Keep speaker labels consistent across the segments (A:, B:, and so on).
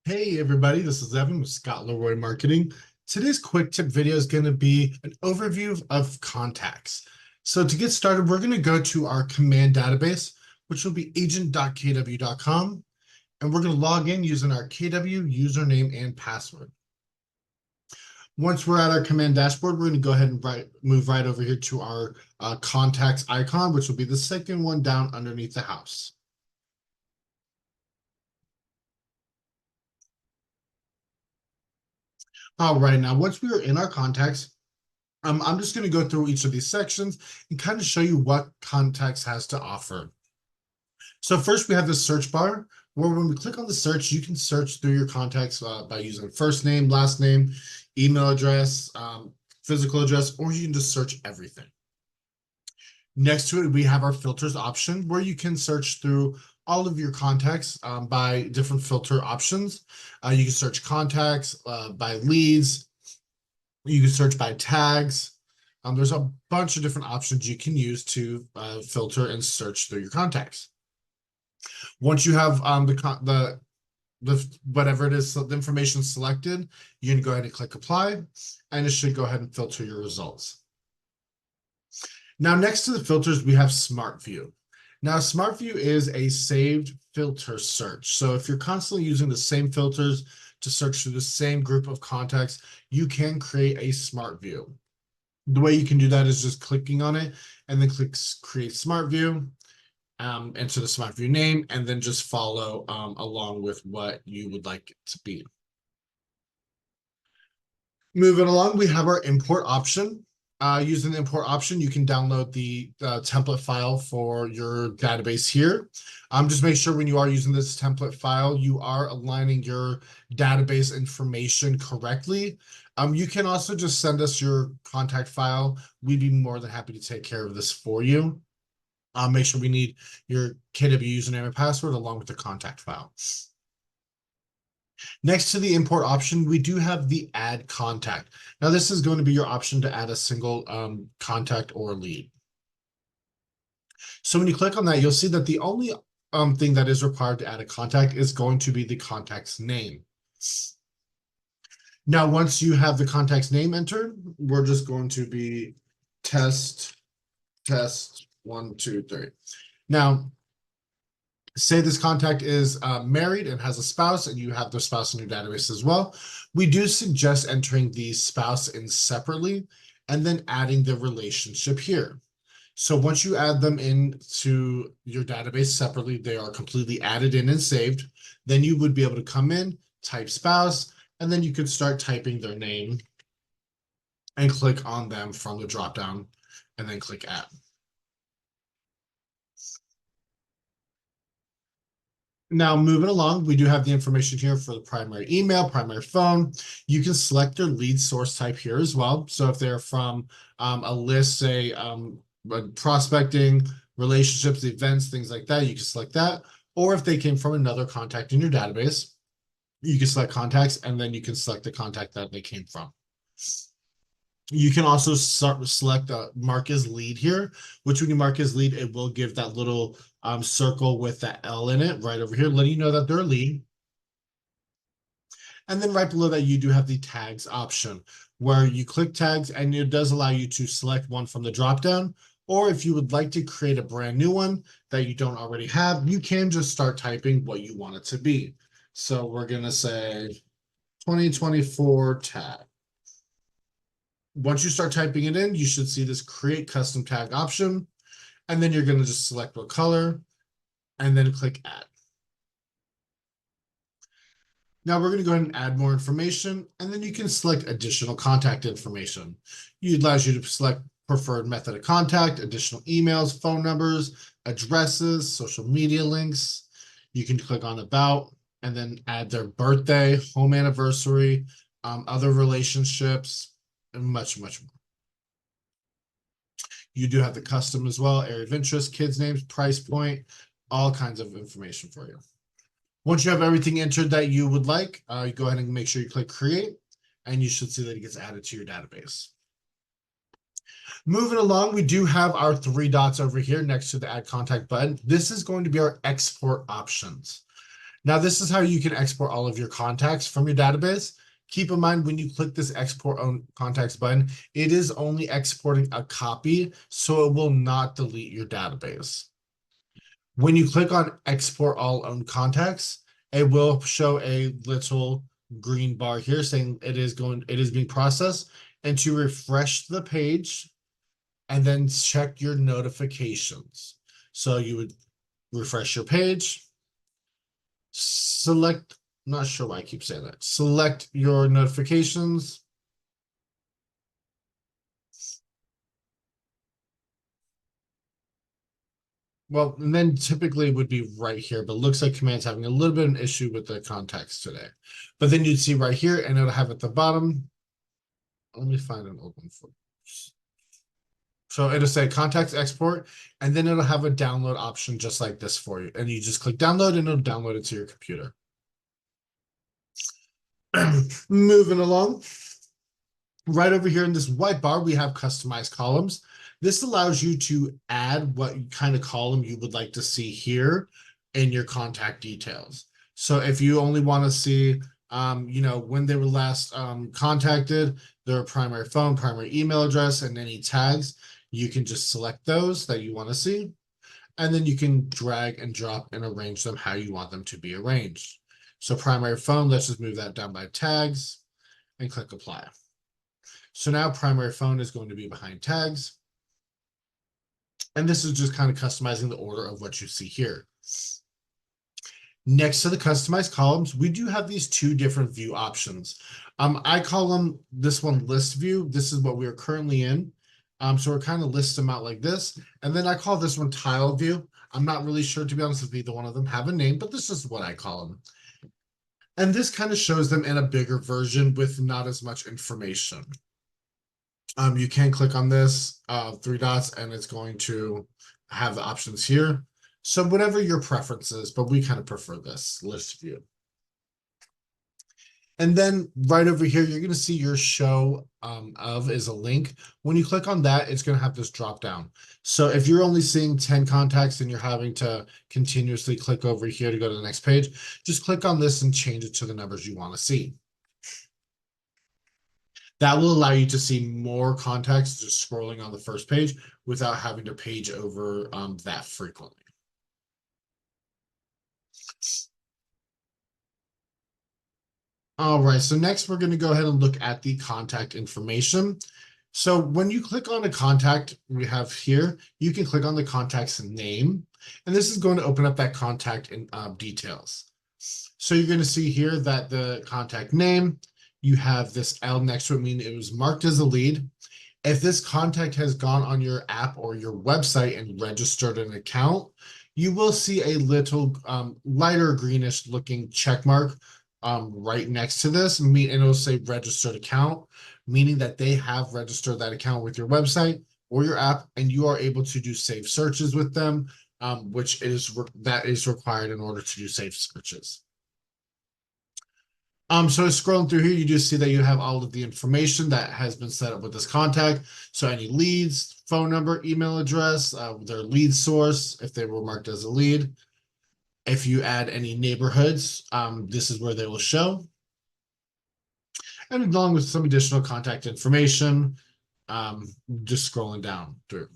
A: Hey everybody, this is Evan with Scott Leroy Marketing. Today's quick tip video is going to be an overview of contacts. So to get started, we're going to go to our command database, which will be agent.kw.com, and we're going to log in using our KW username and password. Once we're at our command dashboard, we're going to go ahead and move right over here to our contacts icon, which will be the second one down underneath the house. All right, now once we are in our contacts, I'm just going to go through each of these sections and kind of show you what contacts has to offer. So first we have the search bar, where when we click on the search, you can search through your contacts by using first name, last name, email address, physical address, or you can just search everything. Next to it, we have our filters option, where you can search through all of your contacts by different filter options. You can search contacts by leads. You can search by tags. There's a bunch of different options you can use to filter and search through your contacts. Once you have the whatever it is, the information selected, you're going to go ahead and click apply, and it should go ahead and filter your results. Now, next to the filters, we have Smart View. Now, Smart View is a saved filter search. So if you're constantly using the same filters to search through the same group of contacts, you can create a Smart View. The way you can do that is just clicking on it and then click Create Smart View, enter the Smart View name, and then just follow along with what you would like it to be. Moving along, we have our import option. Using the import option, you can download the template file for your database here. Just make sure when you are using this template file, you are aligning your database information correctly. You can also just send us your contact file. We'd be more than happy to take care of this for you. Make sure we need your KW username and password along with the contact file. Next to the import option, we do have the add contact. Now, this is going to be your option to add a single contact or lead. So when you click on that, you'll see that the only thing that is required to add a contact is going to be the contact's name. Now, once you have the contact's name entered, we're just going to be test 1, 2, 3. Now, say this contact is married and has a spouse, and you have their spouse in your database as well. We do suggest entering the spouse in separately and then adding the relationship here. So once you add them into your database separately, they are completely added in and saved. Then you would be able to come in, type spouse, and then you could start typing their name and click on them from the dropdown and then click add. Now, moving along, we do have the information here for the primary email, primary phone. You can select your lead source type here as well. So if they're from a list, say prospecting, relationships, events, things like that, you can select that. Or if they came from another contact in your database, you can select contacts, and then you can select the contact that they came from. You can also select mark as lead here, which when you mark as lead, it will give that little circle with that L in it right over here, letting you know that they're a lead. And then right below that, you do have the tags option, where you click tags, and it does allow you to select one from the dropdown. Or if you would like to create a brand new one that you don't already have, you can just start typing what you want it to be. So we're going to say 2024 tag. Once you start typing it in, you should see this create custom tag option, and then you're going to just select what color and then click add. Now we're going to go ahead and add more information, and then you can select additional contact information. It allows you to select preferred method of contact, additional emails, phone numbers, addresses, social media links. You can click on about and then add their birthday, home anniversary, other relationships, and much, much more. You do have the custom as well, area of interest, kids' names, price point, all kinds of information for you. Once you have everything entered that you would like, you go ahead and make sure you click create, and you should see that it gets added to your database. Moving along, we do have our 3 dots over here next to the add contact button. This is going to be our export options. Now, this is how you can export all of your contacts from your database. Keep in mind when you click this export own contacts button, it is only exporting a copy, so it will not delete your database. When you click on export all own contacts, it will show a little green bar here saying it is being processed. And to refresh the page and then check your notifications. So you would refresh your page, select, not sure why I keep saying that, select your notifications. Well, and then typically it would be right here, but looks like Command's having a little bit of an issue with the context today. But then you'd see right here, and it'll have at the bottom. Let me find an old one for. So it'll say contacts export, and then it'll have a download option just like this for you. And you just click download, and it'll download it to your computer. Moving along. Right over here in this white bar, we have customized columns. This allows you to add what kind of column you would like to see here in your contact details. So if you only want to see, when they were last contacted, their primary phone, primary email address, and any tags, you can just select those that you want to see. And then you can drag and drop and arrange them how you want them to be arranged. So primary phone, let's just move that down by tags and click apply. So now primary phone is going to be behind tags. And this is just kind of customizing the order of what you see here. Next to the customized columns, we do have these two different view options. I call them this one list view. This is what we are currently in. So we're kind of list them out like this. And then I call this one tile view. I'm not really sure, to be honest, if either one of them have a name, but this is what I call them. And this kind of shows them in a bigger version with not as much information. You can click on this 3 dots and it's going to have the options here. So whatever your preference is, but we kind of prefer this list view. And then right over here, you're going to see your show of is a link. When you click on that, it's going to have this drop down. So if you're only seeing 10 contacts and you're having to continuously click over here to go to the next page, just click on this and change it to the numbers you want to see. That will allow you to see more contacts just scrolling on the first page without having to page over that frequently. All right, so next we're going to go ahead and look at the contact information. So when you click on a contact we have here, you can click on the contact's name, and this is going to open up that contact in details. So you're going to see here that the contact name, you have this L next to it, meaning it was marked as a lead. If this contact has gone on your app or your website and registered an account, you will see a little lighter greenish looking check mark right next to this, and it'll say registered account, meaning that they have registered that account with your website or your app, and you are able to do safe searches with them, which is required in order to do safe searches. So scrolling through here, you just see that you have all of the information that has been set up with this contact. So any leads, phone number, email address, their lead source, if they were marked as a lead. If you add any neighborhoods, this is where they will show. And along with some additional contact information, just scrolling down through.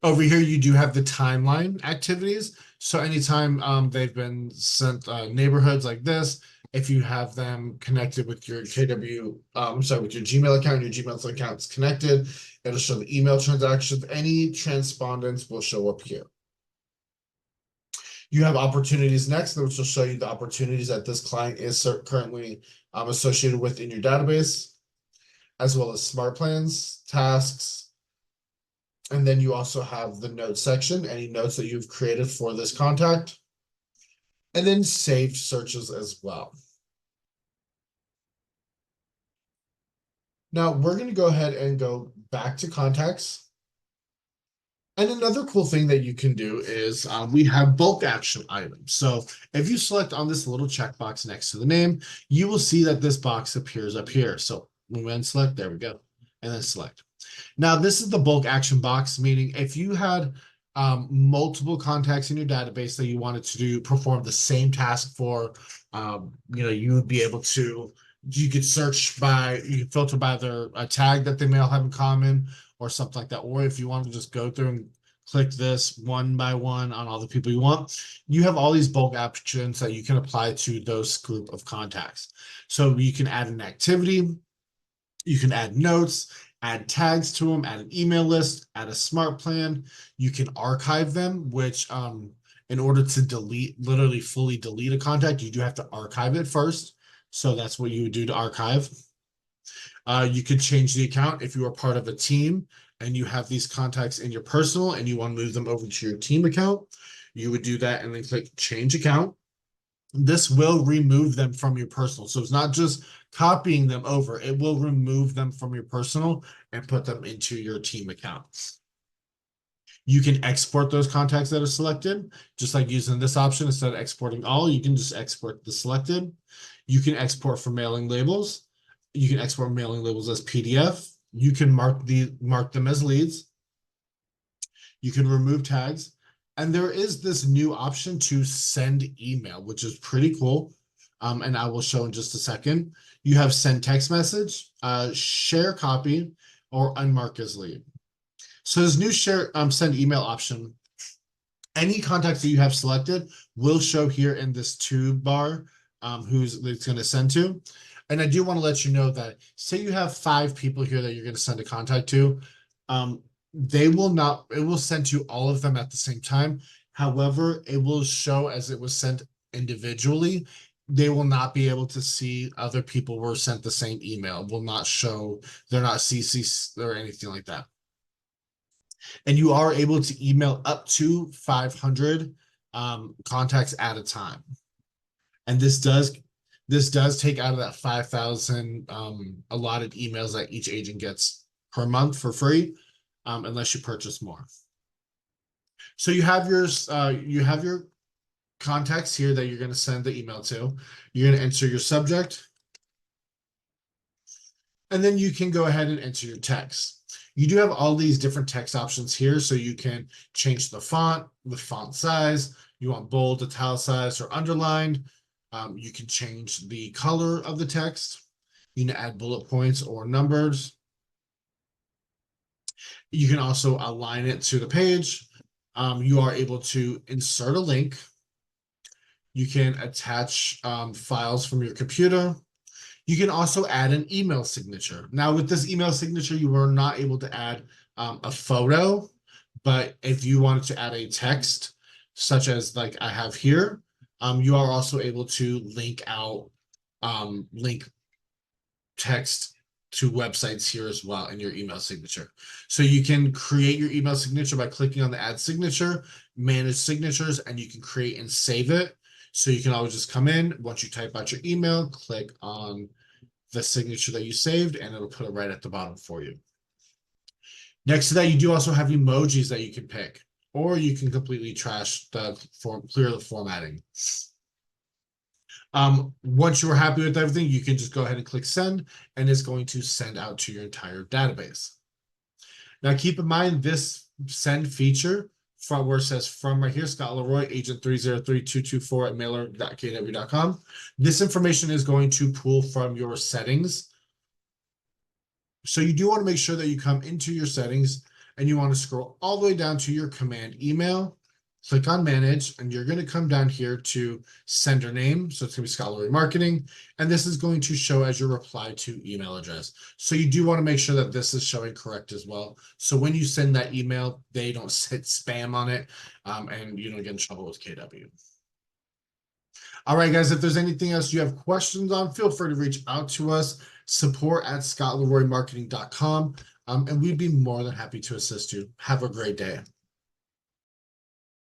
A: Over here, you do have the timeline activities. So anytime they've been sent neighborhoods like this, if you have them connected with your with your Gmail account, your Gmail account is connected, it'll show the email transactions. Any transpondence will show up here. You have opportunities next, which will show you the opportunities that this client is currently associated with in your database, as well as smart plans, tasks. And then you also have the notes section, any notes that you've created for this contact, and then saved searches as well. Now we're going to go ahead and go back to contacts. And another cool thing that you can do is we have bulk action items. So if you select on this little checkbox next to the name, you will see that this box appears up here. So we went and select, there we go, and then select. Now this is the bulk action box, meaning if you had multiple contacts in your database that you wanted to do perform the same task for, you would be able to, you could search by, you can filter by their a tag that they may all have in common or something like that. Or if you want to just go through and click this one by one on all the people you want, you have all these bulk actions that you can apply to those group of contacts. So you can add an activity, you can add notes, add tags to them, add an email list, add a smart plan. You can archive them, which in order to delete, literally fully delete a contact, you do have to archive it first. So that's what you would do to archive. You could change the account if you are part of a team and you have these contacts in your personal and you want to move them over to your team account. You would do that and then click change account. This will remove them from your personal. So it's not just copying them over, it will remove them from your personal and put them into your team accounts. You can export those contacts that are selected, just like using this option. Instead of exporting all, you can just export the selected. You can export for mailing labels. You can export mailing labels as PDF. You can mark them as leads. You can remove tags. And there is this new option to send email, which is pretty cool. And I will show in just a second. You have send text message, share copy, or unmark as lead. So this new send email option, any contacts that you have selected will show here in this toolbar who's it's going to send to. And I do want to let you know that, say you have 5 people here that you're going to send a contact to, it will send to all of them at the same time. However, it will show as it was sent individually. They will not be able to see other people were sent the same email. It will not show, they're not CC or anything like that. And you are able to email up to 500 contacts at a time. And this does take out of that 5,000 allotted emails that each agent gets per month for free, unless you purchase more. So you have your contacts here that you're going to send the email to. You're going to enter your subject, and then you can go ahead and enter your text. You do have all these different text options here, so you can change the font size. You want bold, italicized, or underlined. You can change the color of the text. You can add bullet points or numbers. You can also align it to the page. You are able to insert a link. You can attach files from your computer. You can also add an email signature. Now, with this email signature, you are not able to add a photo, but if you wanted to add a text, such as like I have here, you are also able to link text to websites here as well in your email signature. So you can create your email signature by clicking on the add signature, manage signatures, and you can create and save it. So you can always just come in, once you type out your email, click on the signature that you saved, and it'll put it right at the bottom for you. Next to that, you do also have emojis that you can pick, or you can completely trash clear the formatting. Once you're happy with everything, you can just go ahead and click send, and it's going to send out to your entire database. Now, keep in mind this send feature from where it says from right here, Scott Leroy, agent 303-224 at mailer.kw.com. This information is going to pull from your settings. So you do want to make sure that you come into your settings and you want to scroll all the way down to your command email, click on manage, and you're going to come down here to sender name. So it's going to be Scott Leroy Marketing. And this is going to show as your reply to email address. So you do want to make sure that this is showing correct as well. So when you send that email, they don't hit spam on it and you don't get in trouble with KW. All right, guys, if there's anything else you have questions on, feel free to reach out to us, support@scottleroymarketing.com, and we'd be more than happy to assist you. Have a great day.